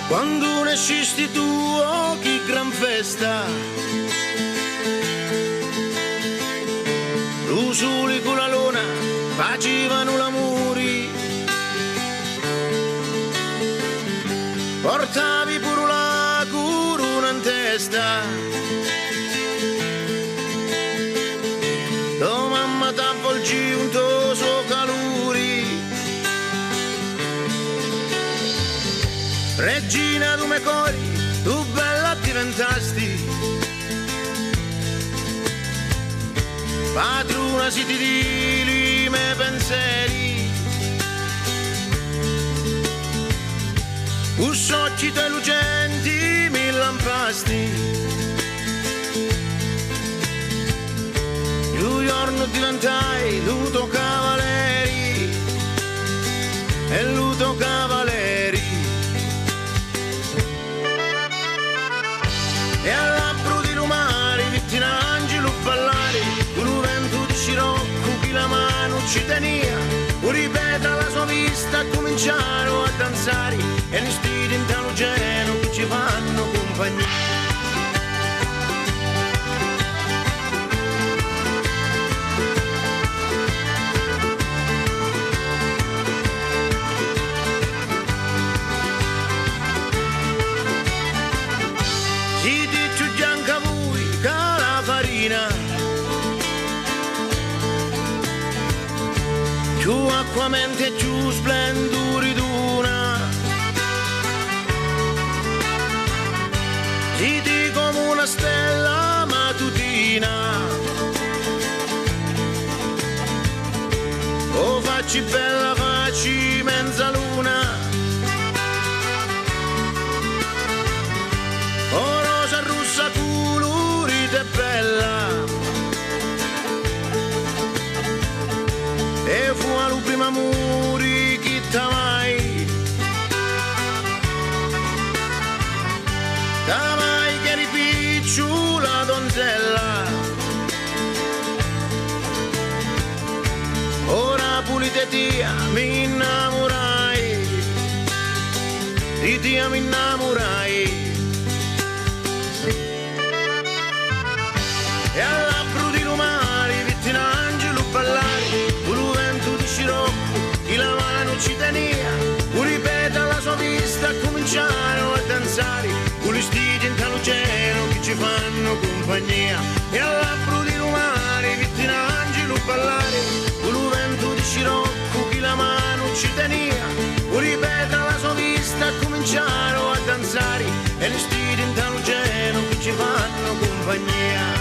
Quando nascisti tu, oh, che gran festa, lo sole con la luna facevano l'amore, portavi pure la corona in testa, tua mamma t'avvolgi un tuo suo calore. Regina tu me cori, tu bella diventasti, padrona si ti dili i miei pensieri, us occhi tuoi lucenti mi lampasti, un giorno diventai luto cavaleri e luto cavaleri. E all'abbro di lumari vitti un angelo ballare, con un vento di scirocco che la mano ci tenia, un ripeta la sua vista cominciarono a danzare e gli stili in talogeno che ci fanno compagnia. Più acquamente e più splendori d'una, ti dico come una stella mattutina, oh facci bella, facci mezza luna, oh rosa rossa colorita e bella, e fu al primo amore che t'amai, t'amai che eri picciola donzella, ora pulite tia mi innamorai, di tia mi innamorai, e all'abbro di lumari vitti un angelo ballare, chi la mano ci tenia, un ripeta la sua vista cominciarono a danzare, con gli stili in talogeno che ci fanno compagnia, e all'abbro di lumari vitti un angelo ballare, con un vento di scirocco chi la mano ci tenia, un ripeta la sua vista cominciarono a danzare, e gli stili in talogeno che ci fanno compagnia.